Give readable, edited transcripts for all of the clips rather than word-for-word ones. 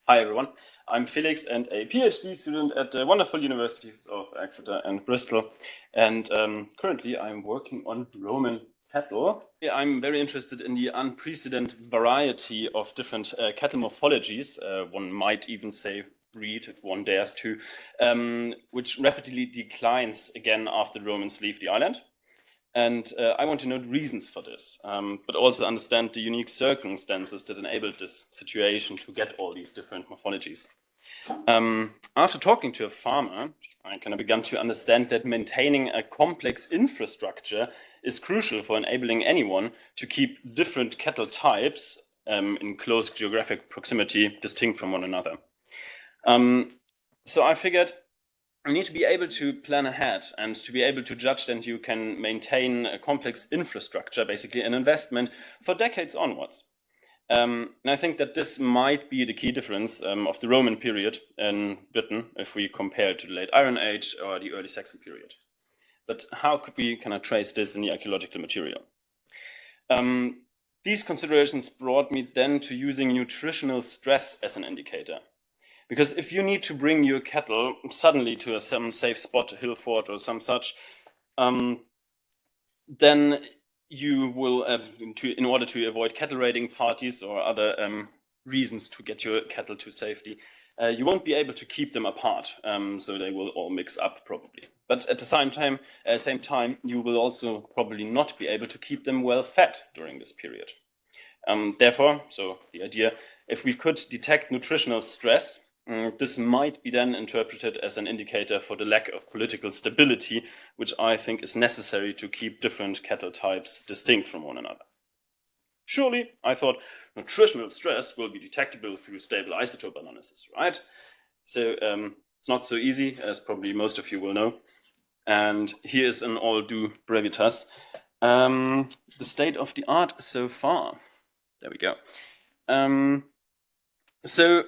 Hi everyone, I'm Felix and a PhD student at the wonderful universities of Exeter and Bristol, and currently I'm working on Roman cattle. I'm very interested in the unprecedented variety of different cattle morphologies, one might even say breed if one dares to, which rapidly declines again after the Romans leave the island. And I want to know the reasons for this, but also understand the unique circumstances that enabled this situation to get all these different morphologies. After talking to a farmer, I kind of began to understand that maintaining a complex infrastructure is crucial for enabling anyone to keep different cattle types in close geographic proximity distinct from one another. So I figured you need to be able to plan ahead and to be able to judge that you can maintain a complex infrastructure, basically an investment, for decades onwards. And I think that this might be the key difference of the Roman period in Britain if we compare it to the late Iron Age or the early Saxon period. But how could we kind of trace this in the archaeological material? These considerations brought me then to using nutritional stress as an indicator. Because if you need to bring your cattle suddenly to some safe spot, a hill fort or some such, then you will, in order to avoid cattle raiding parties or other reasons to get your cattle to safety, you won't be able to keep them apart, so they will all mix up probably. But at the same time, you will also probably not be able to keep them well fed during this period. Therefore, so the idea, if we could detect nutritional stress, this might be then interpreted as an indicator for the lack of political stability, which I think is necessary to keep different cattle types distinct from one another. Surely, I thought, nutritional stress will be detectable through stable isotope analysis, right? So it's not so easy, as probably most of you will know. And here is an all due brevitas. The state of the art so far. There we go. So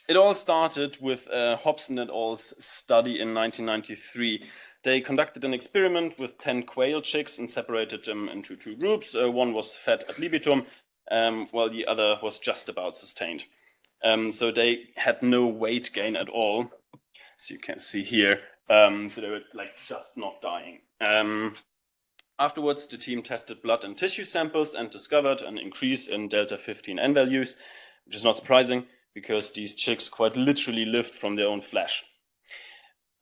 it all started with Hobson et al.'s study in 1993. They conducted an experiment with 10 quail chicks and separated them into two groups. One was fed ad libitum, while the other was just about sustained. So they had no weight gain at all, as you can see here. So they were like just not dying. Afterwards, the team tested blood and tissue samples and discovered an increase in delta 15 N values, which is not surprising because these chicks quite literally lived from their own flesh.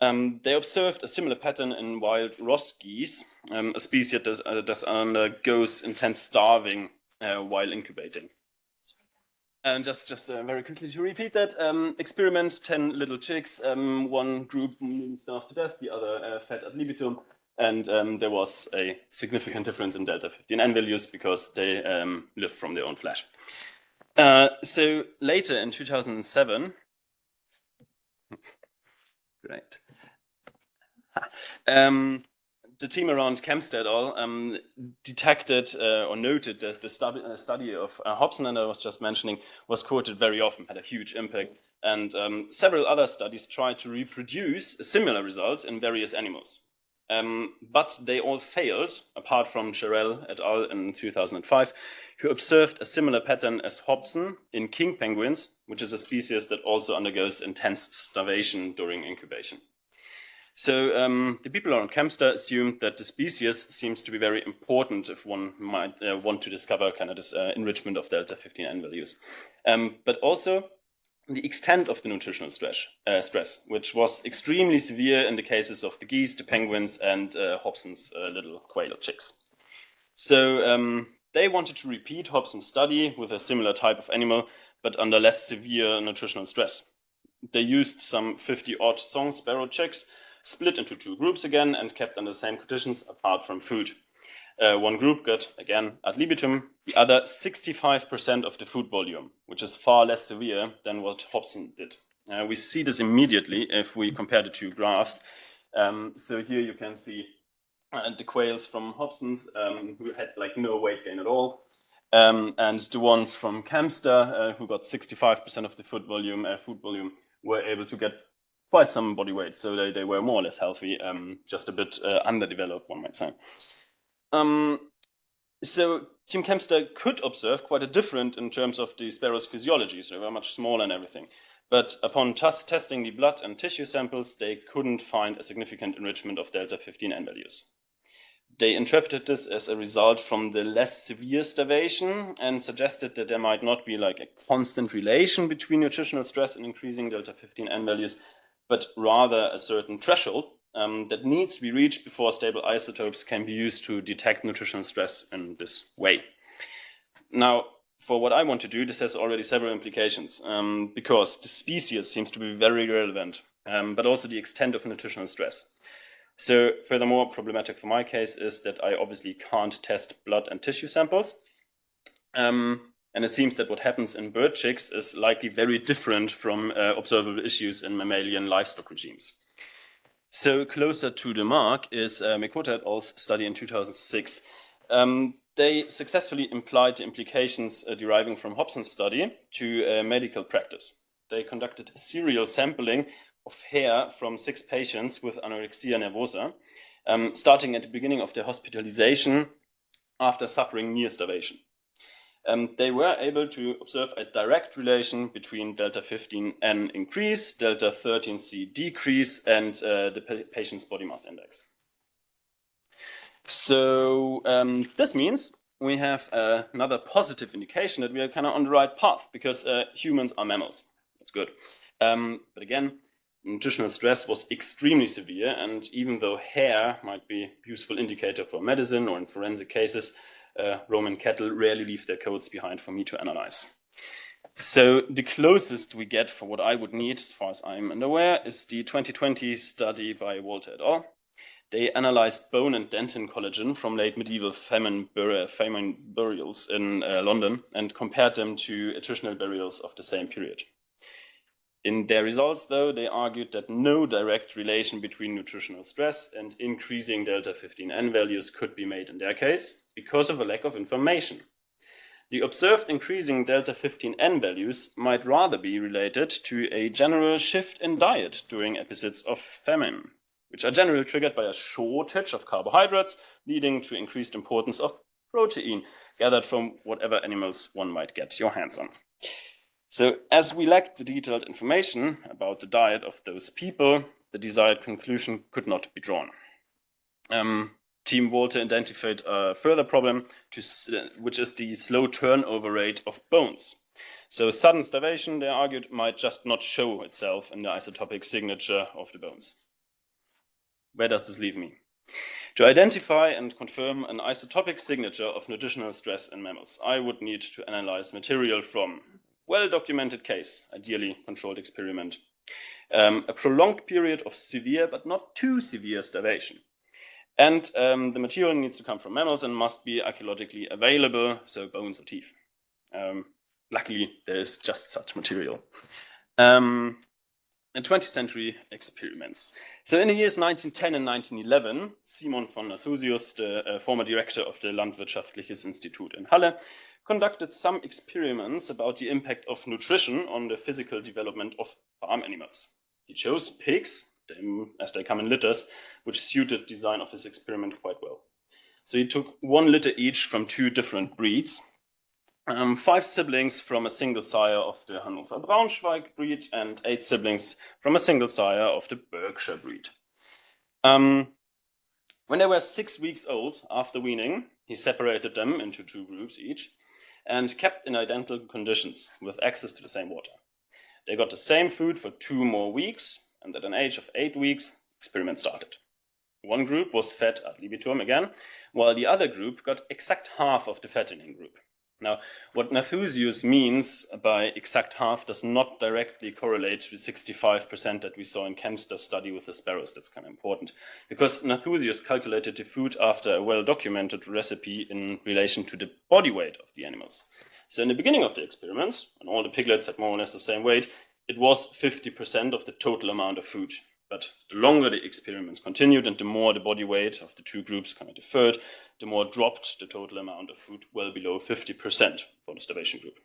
They observed a similar pattern in wild Ross geese, a species that undergoes intense starving while incubating. And just very quickly to repeat that, experiment, 10 little chicks, one group starved to death, the other fed ad libitum, and there was a significant difference in delta 15 N values because they lived from their own flesh. So later in 2007, great. The team around Kempster et al. Detected or noted that the study of Hobson, and I was just mentioning, was quoted very often, had a huge impact. And several other studies tried to reproduce a similar result in various animals. But they all failed, apart from Sherrill et al. In 2005, who observed a similar pattern as Hobson in king penguins, which is a species that also undergoes intense starvation during incubation. So the people around Kempster assumed that the species seems to be very important if one might want to discover kind of this enrichment of delta 15 N values. But also the extent of the nutritional stress, which was extremely severe in the cases of the geese, the penguins, and Hobson's little quail chicks. So they wanted to repeat Hobson's study with a similar type of animal, but under less severe nutritional stress. They used some 50-odd song sparrow chicks, split into two groups again, and kept under the same conditions apart from food. One group got, again, ad libitum, the other 65% of the food volume, which is far less severe than what Hobson did. We see this immediately if we compare the two graphs. So here you can see the quails from Hobson's who had like no weight gain at all, and the ones from Kempster who got 65% of the food volume were able to get quite some body weight, so they were more or less healthy, just a bit underdeveloped, one might say. So Team Kempster could observe quite a different in terms of the sparrows' physiology, so they were much smaller and everything. But upon testing the blood and tissue samples, they couldn't find a significant enrichment of delta 15 N values. They interpreted this as a result from the less severe starvation and suggested that there might not be like a constant relation between nutritional stress and increasing delta 15 N values, but rather a certain threshold that needs to be reached before stable isotopes can be used to detect nutritional stress in this way. Now, for what I want to do, this has already several implications because the species seems to be very relevant, but also the extent of nutritional stress. So furthermore, problematic for my case is that I obviously can't test blood and tissue samples. And it seems that what happens in bird chicks is likely very different from observable issues in mammalian livestock regimes. So closer to the mark is Mikota et al.'s study in 2006. They successfully applied the implications deriving from Hobson's study to medical practice. They conducted serial sampling of hair from 6 patients with anorexia nervosa, starting at the beginning of their hospitalization after suffering near starvation. They were able to observe a direct relation between delta 15N increase, delta 13C decrease, and the patient's body mass index. So this means we have another positive indication that we are kind of on the right path, because humans are mammals. That's good. But again, nutritional stress was extremely severe, and even though hair might be a useful indicator for medicine or in forensic cases, Roman cattle rarely leave their coats behind for me to analyze. So the closest we get for what I would need, as far as I'm aware, is the 2020 study by Walter et al. They analyzed bone and dentin collagen from late medieval famine burials in London and compared them to attritional burials of the same period. In their results, though, they argued that no direct relation between nutritional stress and increasing delta 15N values could be made in their case because of a lack of information. The observed increasing delta 15N values might rather be related to a general shift in diet during episodes of famine, which are generally triggered by a shortage of carbohydrates, leading to increased importance of protein gathered from whatever animals one might get your hands on. So as we lacked the detailed information about the diet of those people, the desired conclusion could not be drawn. Team Walter identified a further problem, which is the slow turnover rate of bones. So sudden starvation, they argued, might just not show itself in the isotopic signature of the bones. Where does this leave me? To identify and confirm an isotopic signature of nutritional stress in mammals, I would need to analyze material from well-documented case, ideally controlled experiment, a prolonged period of severe but not too severe starvation. And the material needs to come from mammals and must be archaeologically available, so bones or teeth. Luckily, there is just such material. In 20th century experiments. So in the years 1910 and 1911, Simon von Nathusius, the former director of the Landwirtschaftliches Institut in Halle, conducted some experiments about the impact of nutrition on the physical development of farm animals. He chose pigs, as they come in litters, which suited the design of his experiment quite well. So he took 1 litter each from 2 different breeds, 5 siblings from a single sire of the Hannover-Braunschweig breed, and 8 siblings from a single sire of the Berkshire breed. When they were 6 weeks old after weaning, he separated them into 2 groups each and kept in identical conditions with access to the same water. They got the same food for 2 more weeks, and at an age of 8 weeks, experiment started. One group was fed ad libitum again, while the other group got exact half of the fattening group. Now, what Nathusius means by exact half does not directly correlate to the 65% that we saw in Kempster's study with the sparrows. That's kind of important, because Nathusius calculated the food after a well-documented recipe in relation to the body weight of the animals. So in the beginning of the experiments, when all the piglets had more or less the same weight, it was 50% of the total amount of food. But the longer the experiments continued and the more the body weight of the 2 groups kind of differed, the more dropped the total amount of food, well below 50% for the starvation group.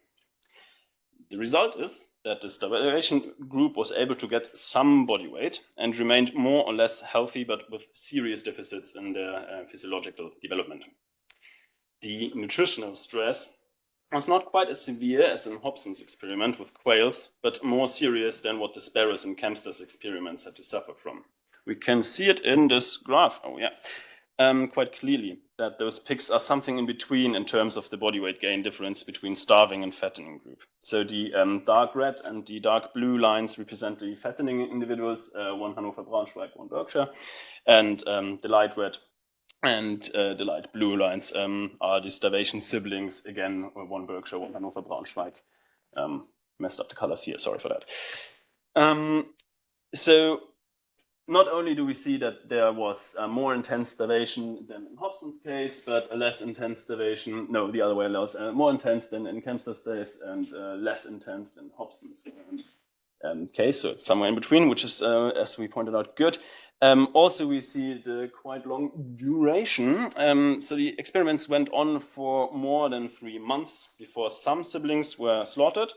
The result is that the starvation group was able to get some body weight and remained more or less healthy, but with serious deficits in their physiological development. the nutritional stress was not quite as severe as in Hobson's experiment with quails, but more serious than what the sparrows in Kempster's experiments had to suffer from. We can see it in this graph, quite clearly, that those pigs are something in between in terms of the body weight gain difference between starving and fattening group. So the dark red and the dark blue lines represent the fattening individuals, one Hannover Braunschweig, one Berkshire, and the light red and the light blue lines are the starvation siblings, again, one Berkshire, one Hannover Braunschweig. Messed up the colors here, sorry for that. So not only do we see that there was a more intense starvation than in Hobson's case, but a less intense starvation, no, the other way around, more intense than in Kempster's case and less intense than Hobson's case, so it's somewhere in between, which is, as we pointed out, good. Also, we see the quite long duration. So the experiments went on for more than 3 months before some siblings were slaughtered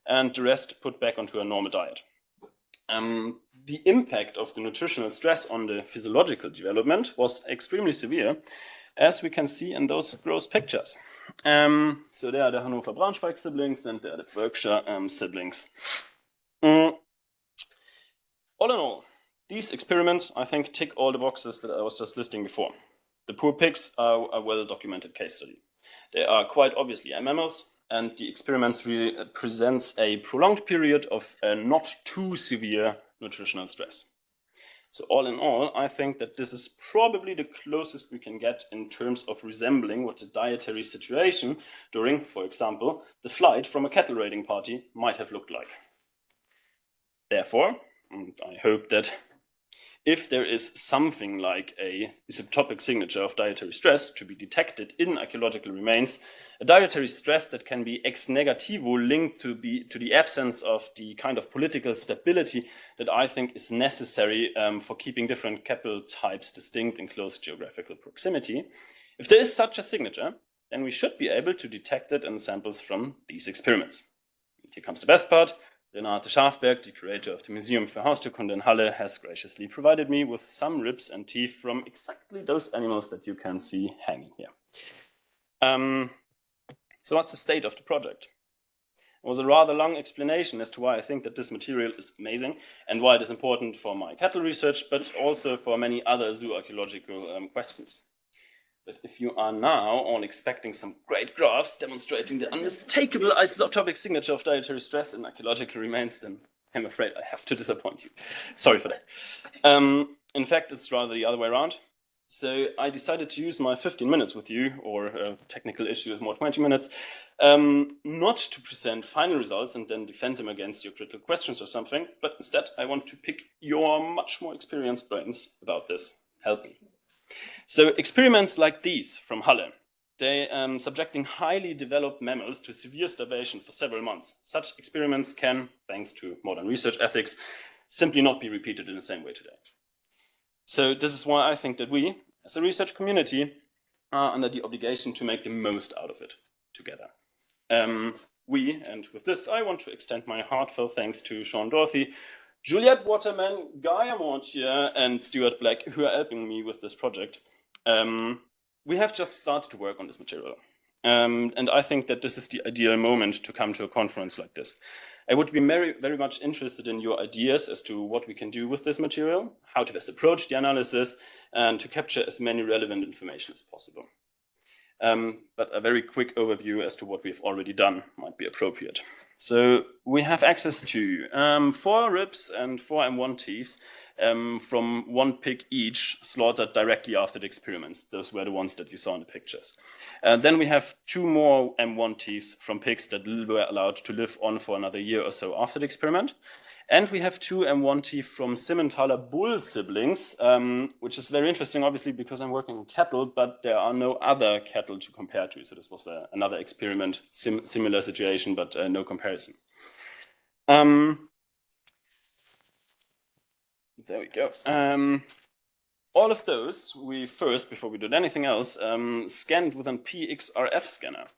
and the rest put back onto a normal diet. The impact of the nutritional stress on the physiological development was extremely severe, as we can see in those gross pictures. So there are the Hannover Braunschweig siblings and there are the Berkshire siblings. All in all, these experiments, I think, tick all the boxes that I was just listing before. The poor pigs are a well-documented case study. They are quite obviously mammals, and the experiments really presents a prolonged period of not too severe nutritional stress. So all in all, I think that this is probably the closest we can get in terms of resembling what the dietary situation during, for example, the flight from a cattle raiding party might have looked like. Therefore, I hope that if there is something like a isotopic signature of dietary stress to be detected in archaeological remains, a dietary stress that can be ex negativo linked to the absence of the kind of political stability that I think is necessary for keeping different cattle types distinct in close geographical proximity. If there is such a signature, then we should be able to detect it in samples from these experiments. And here comes the best part. Renate Schafberg, the curator of the Museum für Haustierkunde in Halle, has graciously provided me with some ribs and teeth from exactly those animals that you can see hanging here. So what's the state of the project? It was a rather long explanation as to why I think that this material is amazing and why it is important for my cattle research, but also for many other zooarchaeological questions. But if you are now all expecting some great graphs demonstrating the unmistakable isotopic signature of dietary stress in archaeological remains, then I'm afraid I have to disappoint you. Sorry for that. In fact, it's rather the other way around. So I decided to use my 15 minutes with you, or a technical issue of more 20 minutes, not to present final results and then defend them against your critical questions or something, but instead I want to pick your much more experienced brains about this. Help me. So experiments like these from Halle, they subjecting highly developed mammals to severe starvation for several months. Such experiments can, thanks to modern research ethics, simply not be repeated in the same way today. So this is why I think that we, as a research community, are under the obligation to make the most out of it together. And with this, I want to extend my heartfelt thanks to Sean Dorothy, Juliette Waterman, Guy Amortia, and Stuart Black, who are helping me with this project. We have just started to work on this material. And I think that this is the ideal moment to come to a conference like this. I would be very, very much interested in your ideas as to what we can do with this material, how to best approach the analysis, and to capture as many relevant information as possible. But a very quick overview as to what we've already done might be appropriate. So we have access to 4 ribs and 4 M1 teeth from 1 pig each, slaughtered directly after the experiments. Those were the ones that you saw in the pictures. Then we have 2 more M1 teeth from pigs that were allowed to live on for another year or so after the experiment. And we have 2 M1 teeth from Simmentaler bull siblings, which is very interesting, obviously, because I'm working on cattle, but there are no other cattle to compare to. So this was another experiment, similar situation, but no comparison. There we go. All of those, we first, before we did anything else, scanned with an PXRF scanner.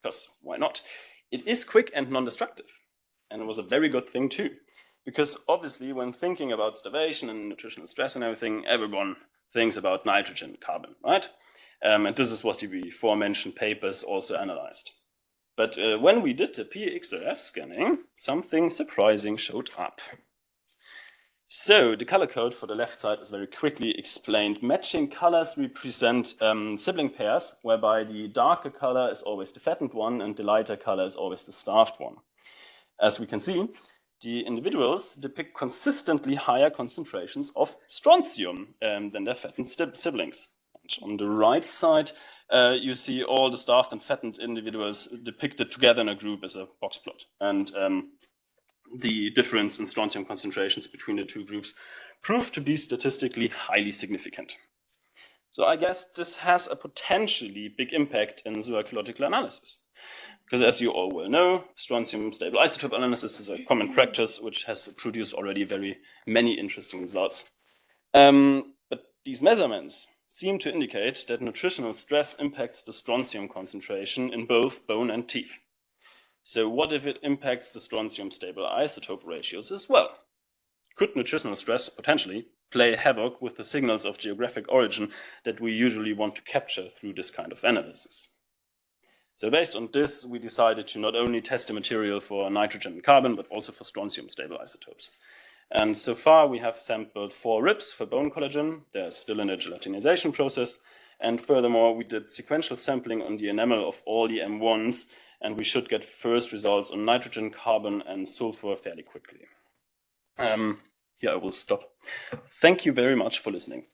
Because why not? It is quick and non-destructive. And it was a very good thing too. Because obviously, when thinking about starvation and nutritional stress and everything, everyone thinks about nitrogen and carbon, right? And this is what the before-mentioned papers also analyzed. But when we did the PXRF scanning, something surprising showed up. So the color code for the left side is very quickly explained. Matching colors represent sibling pairs, whereby the darker color is always the fattened one and the lighter color is always the starved one. As we can see, the individuals depict consistently higher concentrations of strontium than their fattened siblings. And on the right side, you see all the starved and fattened individuals depicted together in a group as a box plot. And the difference in strontium concentrations between the two groups proved to be statistically highly significant. So I guess this has a potentially big impact in zoological analysis. Because as you all well know, strontium stable isotope analysis is a common practice which has produced already very many interesting results. But these measurements seem to indicate that nutritional stress impacts the strontium concentration in both bone and teeth. So what if it impacts the strontium stable isotope ratios as well? Could nutritional stress potentially play havoc with the signals of geographic origin that we usually want to capture through this kind of analysis? So based on this, we decided to not only test the material for nitrogen and carbon, but also for strontium stable isotopes. And so far we have sampled 4 ribs for bone collagen. They're still in a gelatinization process. And furthermore, we did sequential sampling on the enamel of all the M1s, and we should get first results on nitrogen, carbon, and sulfur fairly quickly. Here I will stop. Thank you very much for listening.